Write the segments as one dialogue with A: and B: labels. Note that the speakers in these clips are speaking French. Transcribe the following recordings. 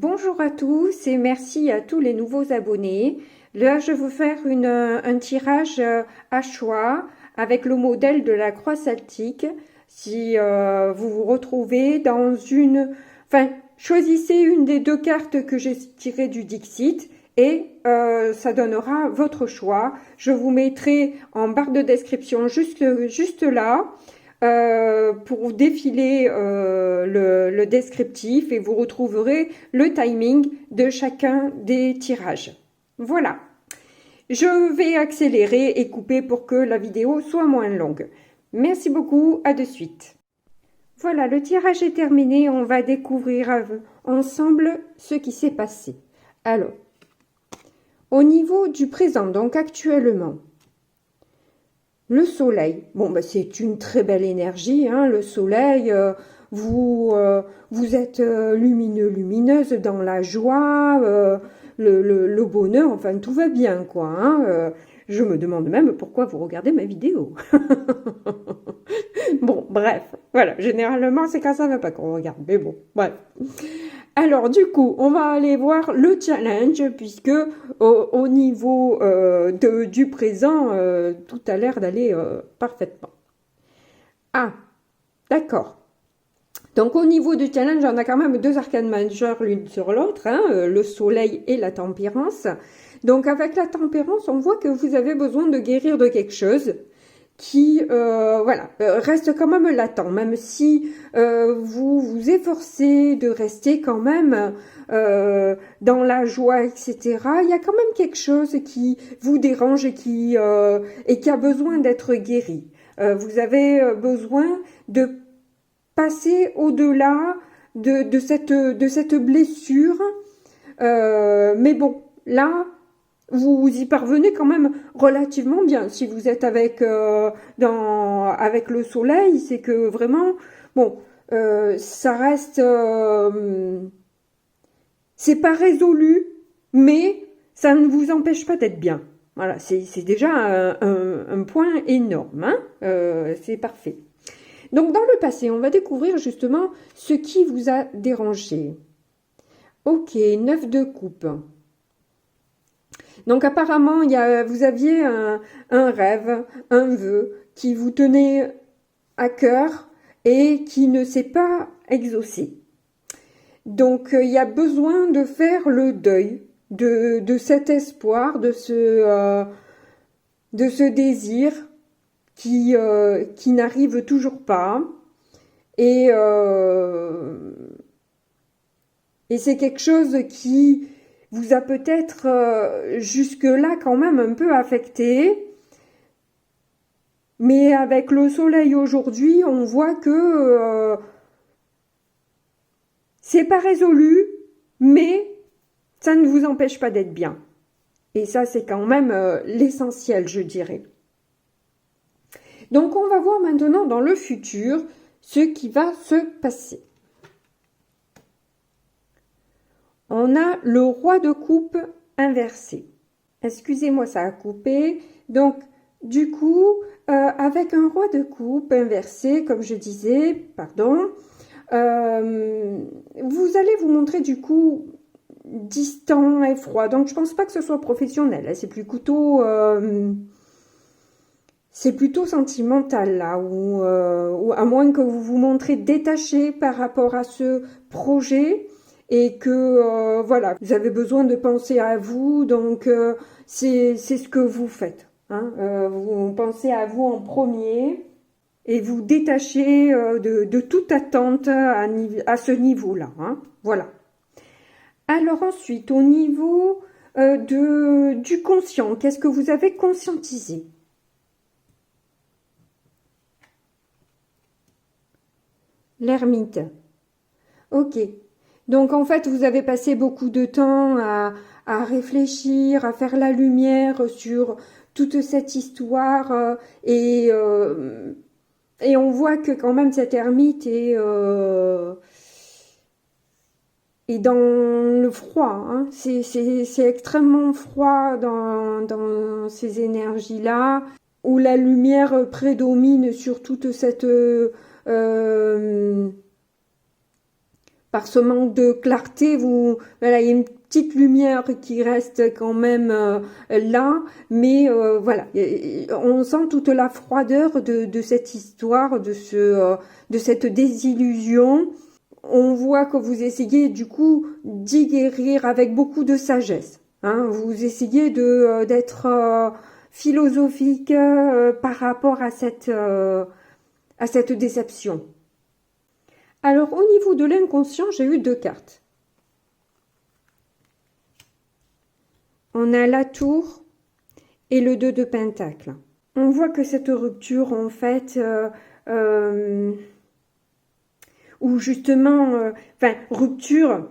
A: Bonjour à tous et merci à tous les nouveaux abonnés. Là, je vais vous faire un tirage à choix avec le modèle de la croix celtique. Si vous vous retrouvez dans une... Enfin, choisissez une des deux cartes que j'ai tirées du Dixit et ça donnera votre choix. Je vous mettrai en barre de description juste là. Pour défiler le descriptif et vous retrouverez le timing de chacun des tirages. Voilà. Je vais accélérer et couper pour que la vidéo soit moins longue. Merci beaucoup, à de suite. Voilà, le tirage est terminé. On va découvrir ensemble ce qui s'est passé. Alors, au niveau du présent, donc actuellement, le soleil, bon, bah, c'est une très belle énergie, hein, le soleil, vous êtes lumineux, lumineuse, dans la joie, le bonheur, enfin tout va bien, quoi. Hein, je me demande même pourquoi vous regardez ma vidéo. Bon, bref, voilà, généralement c'est quand ça va pas qu'on regarde, mais bon, bref. Alors du coup, on va aller voir le challenge puisque au niveau du présent, tout a l'air d'aller parfaitement. Ah, d'accord. Donc au niveau du challenge, on a quand même deux arcanes majeures l'une sur l'autre, hein, le soleil et la tempérance. Donc avec la tempérance, on voit que vous avez besoin de guérir de quelque chose qui voilà, reste quand même latent, même si vous vous efforcez de rester quand même dans la joie, etc. Il y a quand même quelque chose qui vous dérange et qui a besoin d'être guéri. Vous avez besoin de passer au-delà de cette blessure. Mais bon, là, vous y parvenez quand même relativement bien. Si vous êtes avec avec le soleil, c'est que vraiment, bon, ça reste, c'est pas résolu, mais ça ne vous empêche pas d'être bien. Voilà, c'est déjà un point énorme, hein, c'est parfait. Donc dans le passé, on va découvrir justement ce qui vous a dérangé. Ok, 9 de coupe. Donc apparemment, vous aviez un rêve, un vœu qui vous tenait à cœur et qui ne s'est pas exaucé. Donc il y a besoin de faire le deuil de cet espoir, de ce désir qui n'arrive toujours pas. Et c'est quelque chose qui vous a peut-être jusque-là quand même un peu affecté. Mais avec le soleil aujourd'hui, on voit que c'est pas résolu, mais ça ne vous empêche pas d'être bien. Et ça, c'est quand même l'essentiel, je dirais. Donc, on va voir maintenant dans le futur ce qui va se passer. On a le roi de coupe inversé. Excusez-moi, ça a coupé. Donc, du coup, avec un roi de coupe inversé, comme je disais, pardon, vous allez vous montrer du coup distant et froid. Donc, je pense pas que ce soit professionnel. C'est plutôt sentimental là, ou à moins que vous vous montrez détaché par rapport à ce projet. Et que, voilà, vous avez besoin de penser à vous, donc c'est ce que vous faites. Hein, vous pensez à vous en premier et vous détachez de toute attente à ce niveau-là. Hein, voilà. Alors ensuite, au niveau du conscient, qu'est-ce que vous avez conscientisé? L'ermite. Ok. Donc en fait, vous avez passé beaucoup de temps à réfléchir, à faire la lumière sur toute cette histoire et on voit que quand même cette ermite est dans le froid. Hein. C'est extrêmement froid dans ces énergies-là, où la lumière prédomine sur toute cette par ce manque de clarté, voilà, il y a une petite lumière qui reste quand même là, mais voilà, on sent toute la froideur de cette histoire, de cette désillusion. On voit que vous essayez du coup d'y guérir avec beaucoup de sagesse. Hein. Vous essayez d'être philosophique par rapport à cette déception. Alors, au niveau de l'inconscient, j'ai eu 2 cartes. On a la tour et le 2 de pentacle. On voit que cette rupture, en fait, ou justement, rupture,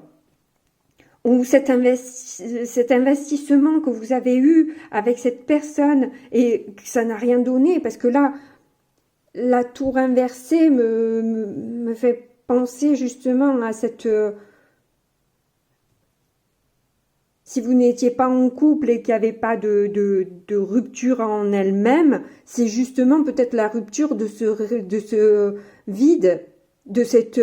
A: ou cet investissement que vous avez eu avec cette personne et que ça n'a rien donné, parce que là, la tour inversée me fait penser justement à cette... si vous n'étiez pas en couple et qu'il n'y avait pas de rupture en elle-même, c'est justement peut-être la rupture de ce vide, de cet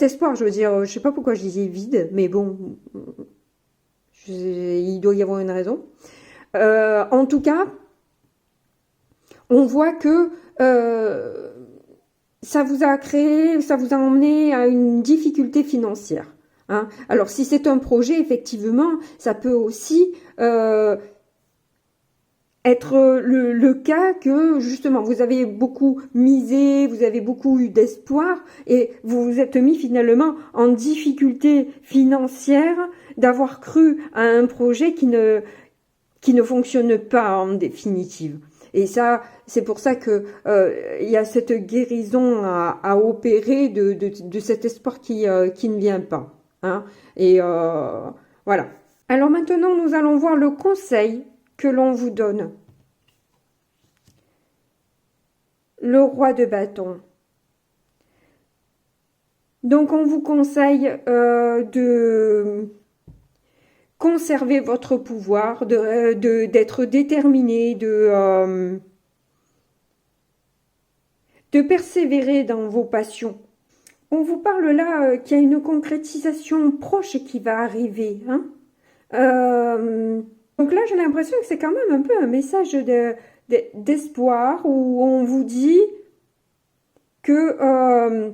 A: espoir, je veux dire. Je sais pas pourquoi je disais vide, mais bon, il doit y avoir une raison. En tout cas, on voit que ça vous a emmené à une difficulté financière. Hein. Alors, si c'est un projet, effectivement, ça peut aussi être le cas que, justement, vous avez beaucoup misé, vous avez beaucoup eu d'espoir et vous vous êtes mis finalement en difficulté financière d'avoir cru à un projet qui ne fonctionne pas en définitive. Et ça, c'est pour ça que il y a cette guérison à opérer de cet espoir qui ne vient pas. Hein. Et voilà. Alors maintenant, nous allons voir le conseil que l'on vous donne. Le roi de bâton. Donc, on vous conseille de conserver votre pouvoir, d'être déterminé, de persévérer dans vos passions. On vous parle là qu'il y a une concrétisation proche qui va arriver. Hein. Donc là, j'ai l'impression que c'est quand même un peu un message d'espoir où on vous dit que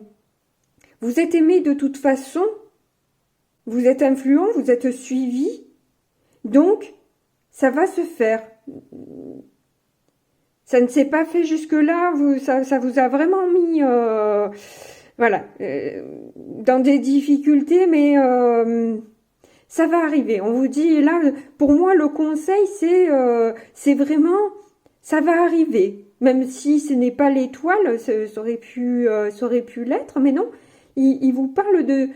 A: vous êtes aimé de toute façon, vous êtes influent, vous êtes suivi, donc ça va se faire. Ça ne s'est pas fait jusque-là, ça vous a vraiment mis voilà, dans des difficultés, mais ça va arriver. On vous dit, là, pour moi, le conseil, c'est vraiment, ça va arriver. Même si ce n'est pas l'étoile, ça aurait pu l'être, mais non, il vous parle de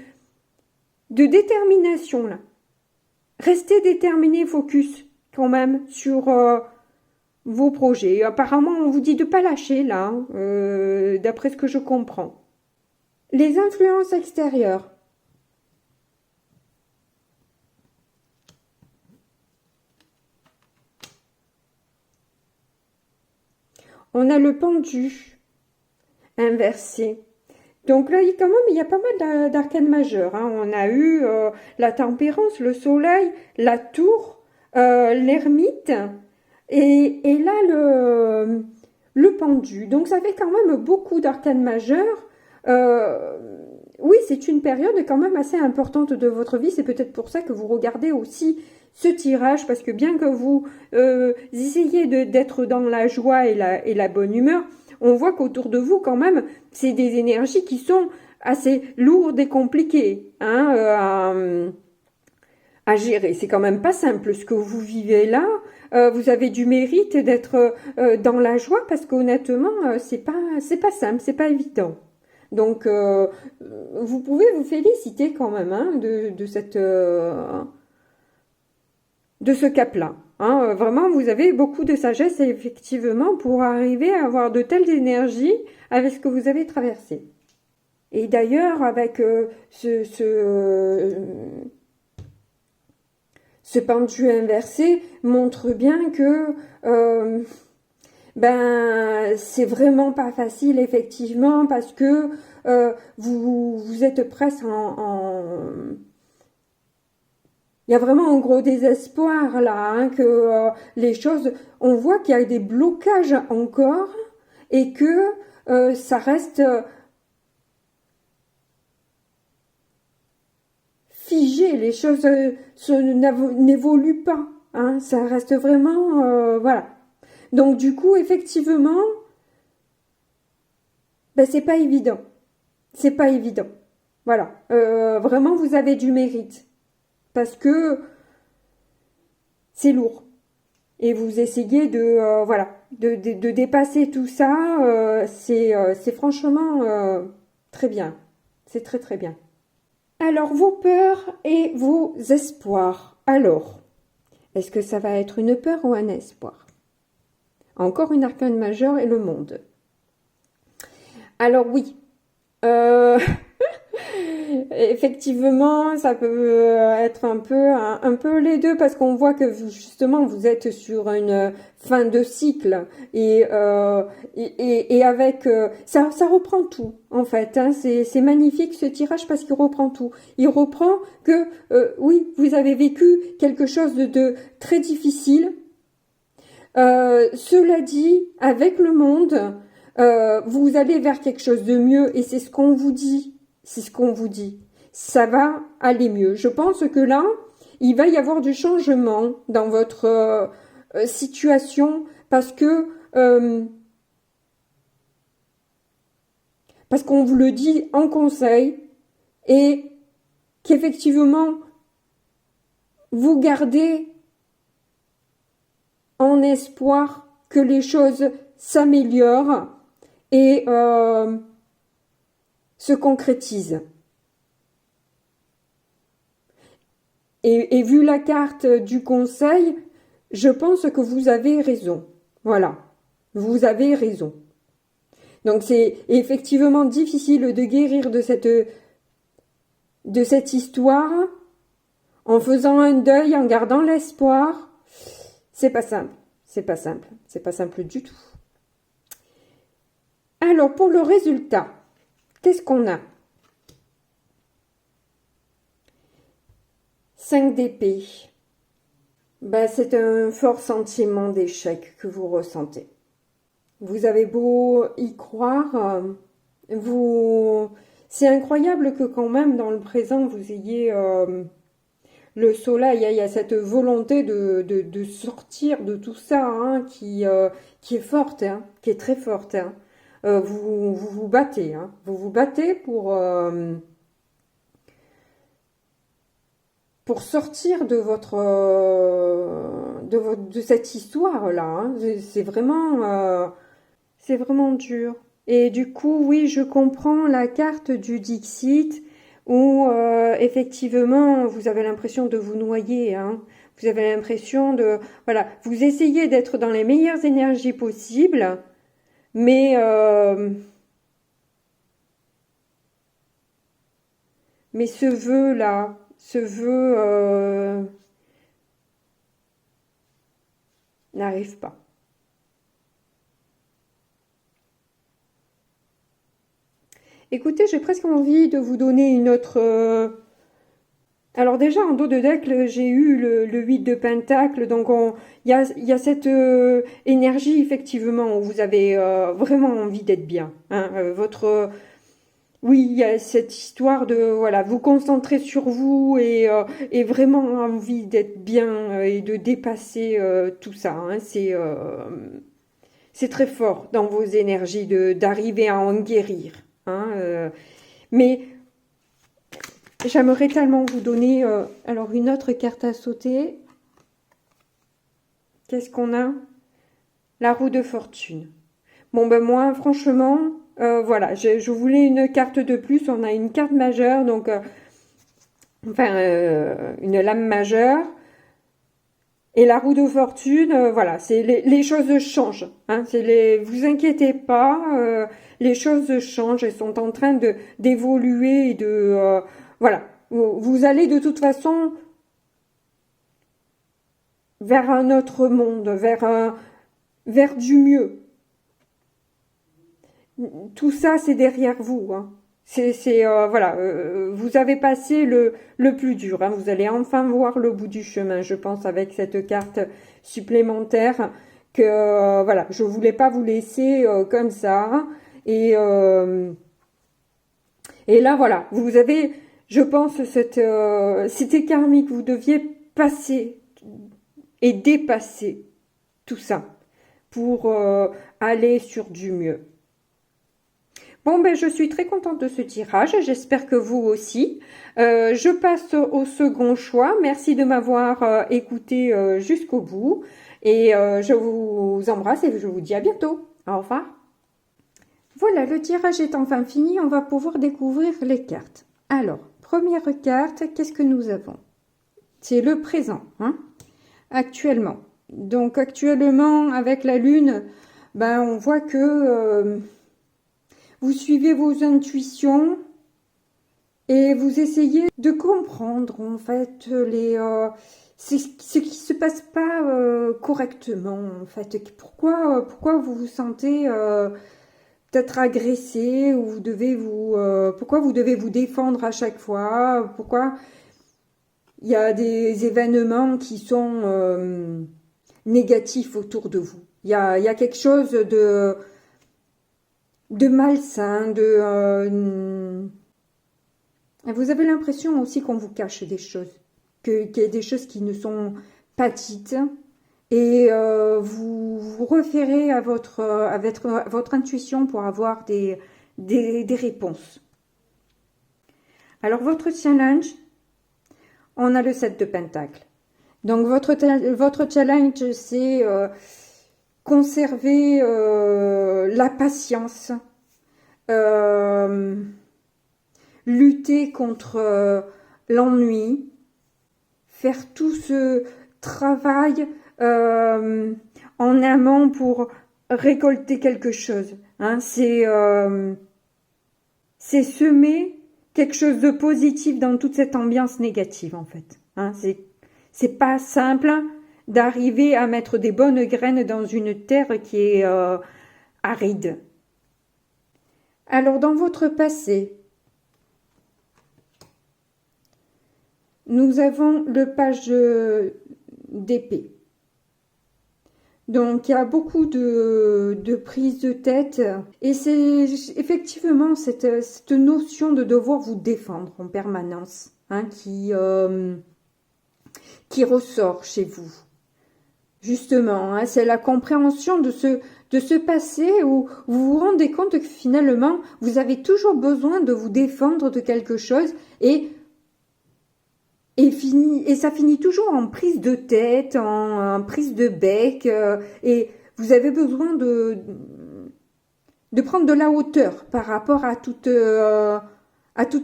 A: détermination, là. Restez déterminé, focus, quand même, sur vos projets. Apparemment, on vous dit de pas lâcher, là, d'après ce que je comprends. Les influences extérieures. On a le pendu inversé. Donc là, quand même, il y a pas mal d'arcanes majeures. Hein. On a eu la tempérance, le soleil, la tour, l'ermite et là, le pendu. Donc ça fait quand même beaucoup d'arcanes majeures. Oui, c'est une période quand même assez importante de votre vie. C'est peut-être pour ça que vous regardez aussi ce tirage, parce que bien que vous essayez d'être dans la joie et la bonne humeur, on voit qu'autour de vous, quand même, c'est des énergies qui sont assez lourdes et compliquées hein, à gérer. C'est quand même pas simple ce que vous vivez là. Vous avez du mérite d'être dans la joie, parce qu'honnêtement, c'est pas simple, c'est pas évident. Donc, vous pouvez vous féliciter quand même hein, de ce cap-là. Hein. Vraiment, vous avez beaucoup de sagesse effectivement pour arriver à avoir de telles énergies avec ce que vous avez traversé. Et d'ailleurs, avec ce pendu inversé montre bien que ben c'est vraiment pas facile effectivement parce que vous êtes presque il y a vraiment un gros désespoir là, hein, que les choses, on voit qu'il y a des blocages encore et que ça reste figé, les choses n'évoluent pas, hein, ça reste vraiment, voilà. Donc du coup, effectivement, ben, c'est pas évident, c'est pas évident. Voilà, vraiment vous avez du mérite parce que c'est lourd. Et vous essayez de voilà de dépasser tout ça, c'est franchement très bien, c'est très très bien. Alors vos peurs et vos espoirs. Alors, est-ce que ça va être une peur ou un espoir? Encore une arcane majeure et le monde. Alors oui, effectivement, ça peut être un peu les deux parce qu'on voit que justement vous êtes sur une fin de cycle et avec ça reprend tout en fait. Hein, c'est magnifique ce tirage parce qu'il reprend tout. Il reprend que oui, vous avez vécu quelque chose de très difficile. Cela dit, avec le monde, vous allez vers quelque chose de mieux et c'est ce qu'on vous dit. C'est ce qu'on vous dit. Ça va aller mieux. Je pense que là, il va y avoir du changement dans votre situation parce qu'on vous le dit en conseil et qu'effectivement, vous gardez en espoir que les choses s'améliorent et se concrétisent. Et vu la carte du conseil, je pense que vous avez raison. Voilà, vous avez raison. Donc c'est effectivement difficile de guérir de cette histoire en faisant un deuil, en gardant l'espoir. C'est pas simple, c'est pas simple, c'est pas simple du tout. Alors pour le résultat, qu'est-ce qu'on a? 5 d'épée. Ben, c'est un fort sentiment d'échec que vous ressentez. Vous avez beau y croire, c'est incroyable que quand même dans le présent vous ayez le soleil, il y a cette volonté de sortir de tout ça hein, qui est forte, hein, qui est très forte. Hein. Vous battez, hein, vous vous battez pour sortir de de cette histoire là. Hein. C'est vraiment dur. Et du coup, oui, je comprends la carte du Dixit où effectivement vous avez l'impression de vous noyer. Hein. Vous avez l'impression voilà, vous essayez d'être dans les meilleures énergies possibles, mais ce vœu là. Ce vœu n'arrive pas. Écoutez, j'ai presque envie de vous donner une autre... Alors déjà, en dos de deck, j'ai eu le 8 de pentacle, donc il y a cette énergie, effectivement, où vous avez vraiment envie d'être bien. Hein, oui, il y a cette histoire de voilà, vous concentrer sur vous et vraiment envie d'être bien et de dépasser tout ça. Hein. C'est très fort dans vos énergies d'arriver à en guérir. Hein. Mais j'aimerais tellement vous donner alors une autre carte à sauter. Qu'est-ce qu'on a? La roue de fortune. Bon ben moi, franchement... voilà, je voulais une carte de plus. On a une carte majeure, donc une lame majeure. Et la roue de fortune, voilà, c'est les choses changent. Hein, vous inquiétez pas, les choses changent. Elles sont en train d'évoluer et de voilà. Vous allez de toute façon vers un autre monde, vers du mieux. tout ça, c'est derrière vous. Hein. Voilà, vous avez passé le plus dur. Hein. Vous allez enfin voir le bout du chemin, je pense, avec cette carte supplémentaire. Que voilà, je voulais pas vous laisser comme ça. Et là, voilà, vous avez, je pense, c'était karmique. Vous deviez passer et dépasser tout ça pour aller sur du mieux. Bon, ben, je suis très contente de ce tirage. J'espère que vous aussi. Je passe au second choix. Merci de m'avoir écouté jusqu'au bout. Et je vous embrasse et je vous dis à bientôt. Au revoir. Voilà, le tirage est enfin fini. On va pouvoir découvrir les cartes. Alors, première carte, qu'est-ce que nous avons? C'est le présent, hein, actuellement. Donc, actuellement, avec la lune, ben, on voit que... vous suivez vos intuitions et vous essayez de comprendre en fait ce qui se passe pas correctement en fait. Pourquoi vous vous sentez peut-être agressé ou pourquoi vous devez vous défendre à chaque fois? Pourquoi il y a des événements qui sont négatifs autour de vous? Il y a quelque chose de malsain, vous avez l'impression aussi qu'on vous cache des choses, qu'il y a des choses qui ne sont pas dites, et vous vous référez à votre intuition pour avoir des réponses. Alors, votre challenge, on a le 7 de Pentacle. Donc, votre challenge, c'est... conserver la patience, lutter contre l'ennui, faire tout ce travail en amont pour récolter quelque chose. Hein. C'est semer quelque chose de positif dans toute cette ambiance négative en fait. Hein. C'est pas simple d'arriver à mettre des bonnes graines dans une terre qui est aride. Alors, dans votre passé, nous avons le page d'épée. Donc, il y a beaucoup de prises de tête. Et c'est effectivement cette notion de devoir vous défendre en permanence, hein, qui ressort chez vous. Justement, hein, c'est la compréhension de ce passé où vous vous rendez compte que finalement, vous avez toujours besoin de vous défendre de quelque chose et ça finit toujours en prise de tête, en prise de bec, et vous avez besoin de prendre de la hauteur par rapport à toutes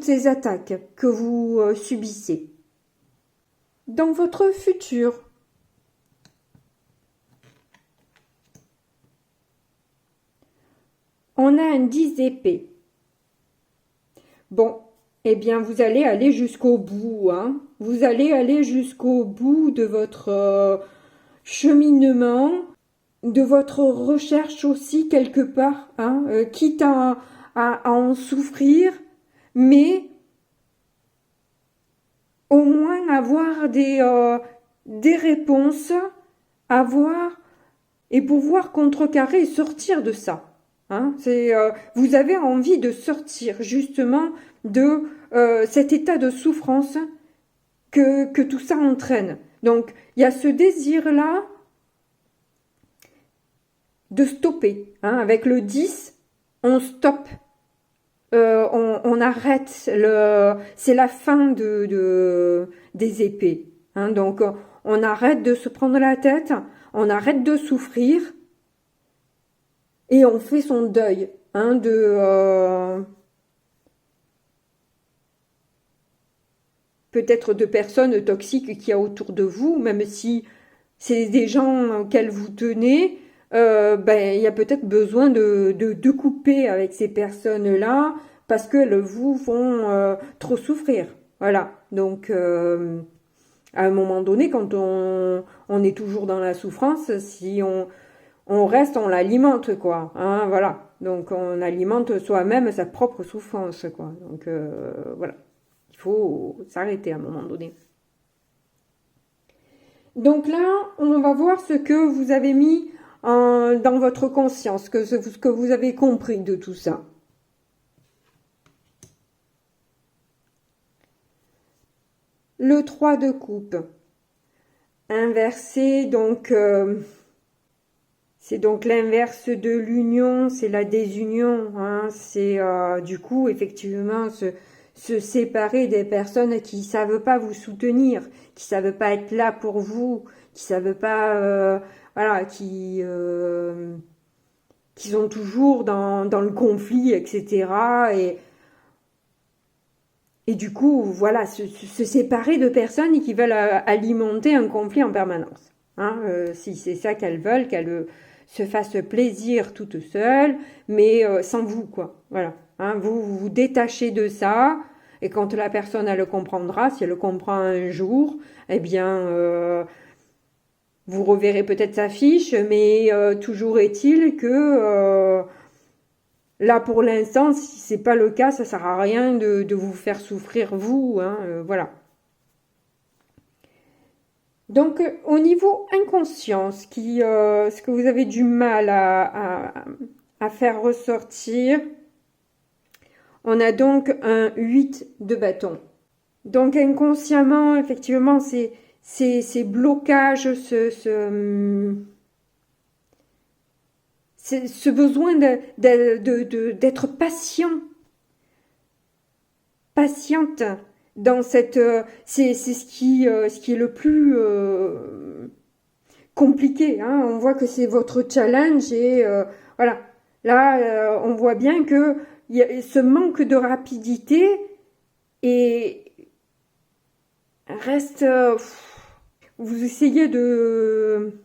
A: ces attaques que vous subissez. Dans votre futur, on a un 10 d'épée. Bon, eh bien, vous allez aller jusqu'au bout. Hein. Vous allez aller jusqu'au bout de votre cheminement, de votre recherche aussi quelque part, hein, quitte à en souffrir, mais au moins avoir des réponses, avoir et pouvoir contrecarrer et sortir de ça. Hein, vous avez envie de sortir justement de cet état de souffrance que tout ça entraîne. Donc, il y a ce désir-là de stopper. Hein, avec le 10, on stoppe. On arrête. C'est la fin des épées. Hein, donc, on arrête de se prendre la tête. On arrête de souffrir. Et on fait son deuil, hein, peut-être de personnes toxiques qu'il y a autour de vous, même si c'est des gens auxquels vous tenez, il y a peut-être besoin de couper avec ces personnes-là parce qu'elles vous font trop souffrir. Voilà, donc à un moment donné, quand on est toujours dans la souffrance, si on reste, on l'alimente, quoi. Hein, voilà. Donc on alimente soi-même sa propre souffrance, quoi. Donc voilà, il faut s'arrêter à un moment donné. Donc là, on va voir ce que vous avez mis dans votre conscience, ce que vous avez compris de tout ça. Le 3 de coupe. Inversé, donc c'est donc l'inverse de l'union, c'est la désunion. Hein, c'est du coup, effectivement, se séparer des personnes qui ne savent pas vous soutenir, qui ne savent pas être là pour vous, qui ne savent pas, voilà, qui sont toujours dans le conflit, etc. Et du coup, voilà, se séparer de personnes qui veulent alimenter un conflit en permanence. Hein, si c'est ça qu'elles veulent, qu'elles se fassent plaisir toutes seules, mais sans vous, quoi. Voilà. Hein, vous vous détachez de ça, et quand la personne, elle le comprendra, si elle le comprend un jour, eh bien, vous reverrez peut-être sa fiche, mais toujours est-il que... là, pour l'instant, si c'est pas le cas, ça sert à rien de vous faire souffrir, vous. Hein, voilà. Donc, au niveau inconscient, ce que vous avez du mal à faire ressortir, on a donc un 8 de bâton. Donc, inconsciemment, effectivement, ces blocages, ce besoin d'être patiente dans cette, c'est ce qui est le plus compliqué. Hein. On voit que c'est votre challenge et voilà. Là, on voit bien que il y a ce manque de rapidité et reste. Vous essayez de.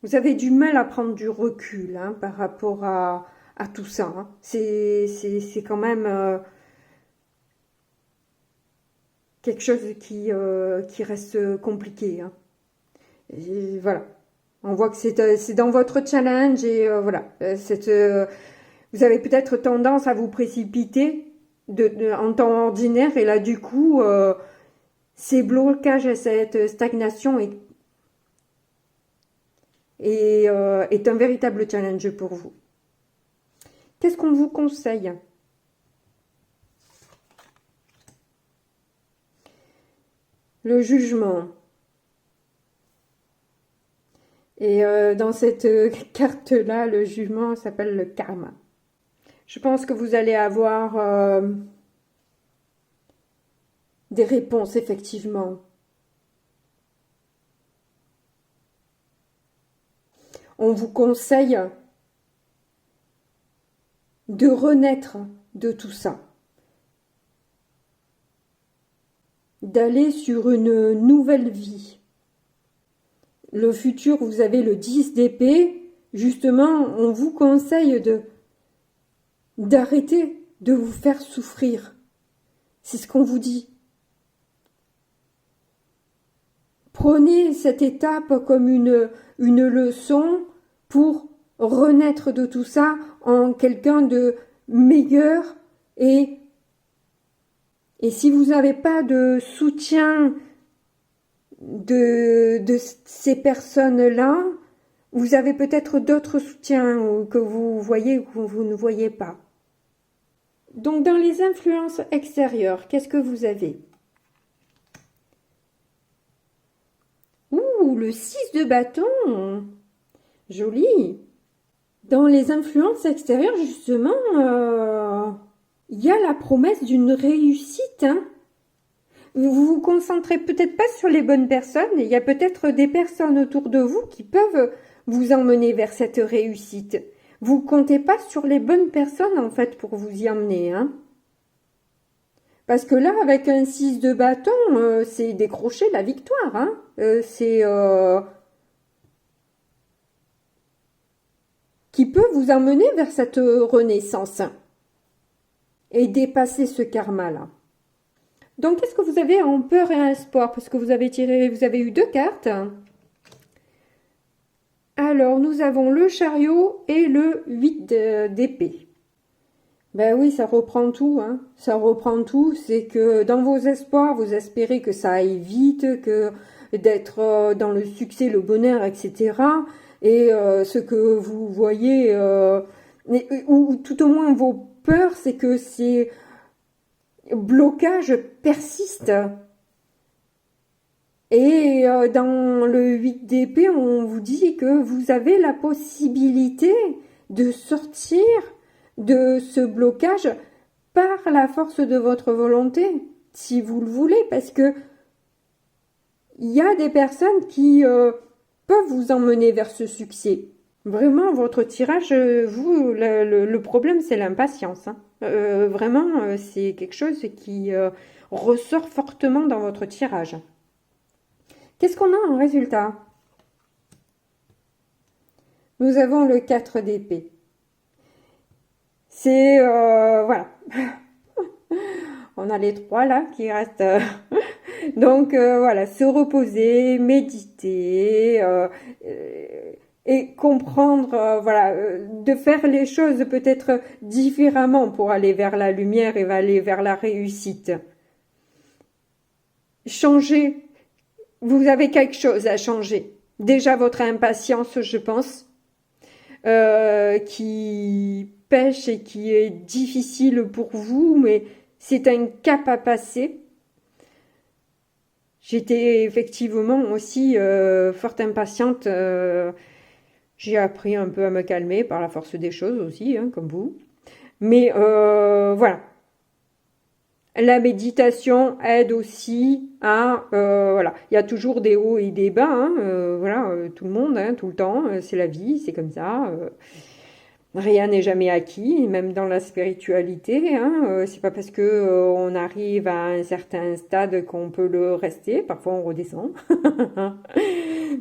A: Vous avez du mal à prendre du recul hein, par rapport à tout ça. Hein. C'est quand même quelque chose qui reste compliqué. Hein. Et voilà. On voit que c'est dans votre challenge et voilà. Vous avez peut-être tendance à vous précipiter en temps ordinaire et là du coup, ces blocages et cette stagnation est un véritable challenge pour vous. Qu'est-ce qu'on vous conseille ? Le jugement. Et dans cette carte-là, le jugement s'appelle le karma. Je pense que vous allez avoir des réponses, effectivement. On vous conseille de renaître de tout ça. D'aller sur une nouvelle vie. Le futur, vous avez le 10 d'épée. Justement, on vous conseille d'arrêter de vous faire souffrir. C'est ce qu'on vous dit. Prenez cette étape comme une leçon pour renaître de tout ça en quelqu'un de meilleur et si vous n'avez pas de soutien de ces personnes-là, vous avez peut-être d'autres soutiens que vous voyez ou que vous ne voyez pas. Donc, dans les influences extérieures, qu'est-ce que vous avez ? Ouh, le 6 de bâton. Joli. Dans les influences extérieures, justement, il y a la promesse d'une réussite. Hein. Vous vous concentrez peut-être pas sur les bonnes personnes. Il y a peut-être des personnes autour de vous qui peuvent vous emmener vers cette réussite. Vous comptez pas sur les bonnes personnes, en fait, pour vous y emmener. Hein. Parce que là, avec un 6 de bâton, c'est décrocher la victoire. Hein. C'est... qui peut vous emmener vers cette renaissance. Et dépasser ce karma-là. Donc, qu'est-ce que vous avez en peur et en espoir? Parce que vous avez eu 2 cartes. Alors, nous avons le chariot et le 8 d'épée. Ben oui, ça reprend tout, hein. Ça reprend tout. C'est que dans vos espoirs, vous espérez que ça aille vite, que d'être dans le succès, le bonheur, etc. Et ce que vous voyez, ou tout au moins vos peurs, c'est que ces blocages persistent. Et dans le 8 d'épée, on vous dit que vous avez la possibilité de sortir de ce blocage par la force de votre volonté, si vous le voulez, parce que il y a des personnes qui peuvent vous emmener vers ce succès. Vraiment, votre tirage, vous, le problème, c'est l'impatience. Hein. Vraiment, c'est quelque chose qui ressort fortement dans votre tirage. Qu'est-ce qu'on a en résultat? Nous avons le 4 d'épée. C'est, voilà. On a les 3 là qui restent. Donc, voilà, se reposer, méditer, et comprendre, voilà, de faire les choses peut-être différemment pour aller vers la lumière et aller vers la réussite. Changer. Vous avez quelque chose à changer. Déjà votre impatience, je pense, qui pêche et qui est difficile pour vous, mais c'est un cap à passer. J'étais effectivement aussi fort impatiente. J'ai appris un peu à me calmer par la force des choses aussi, hein, comme vous. Mais voilà. La méditation aide aussi à, voilà, il y a toujours des hauts et des bas, hein, voilà, tout le monde, hein, tout le temps, c'est la vie, c'est comme ça. Rien n'est jamais acquis, même dans la spiritualité, hein, c'est pas parce que on arrive à un certain stade qu'on peut le rester, parfois on redescend.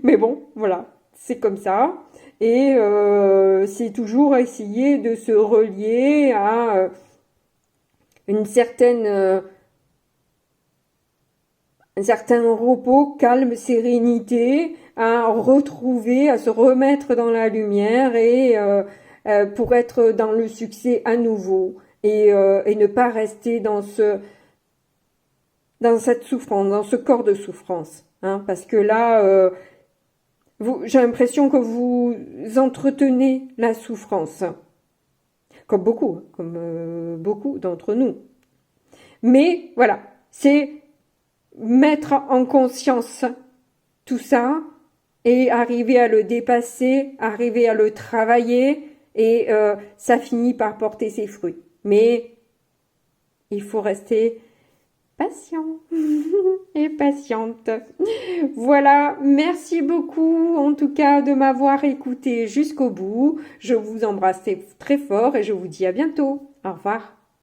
A: Mais bon, voilà, c'est comme ça. Et c'est toujours essayer de se relier à une certaine, un certain repos, calme, sérénité, à retrouver, à se remettre dans la lumière et pour être dans le succès à nouveau et ne pas rester dans cette souffrance, dans ce corps de souffrance, hein, parce que là, j'ai l'impression que vous entretenez la souffrance. Comme beaucoup d'entre nous. Mais voilà, c'est mettre en conscience tout ça et arriver à le dépasser, arriver à le travailler et ça finit par porter ses fruits. Mais il faut rester patient et patiente. Voilà, merci beaucoup en tout cas de m'avoir écouté jusqu'au bout. Je vous embrasse très fort et je vous dis à bientôt. Au revoir.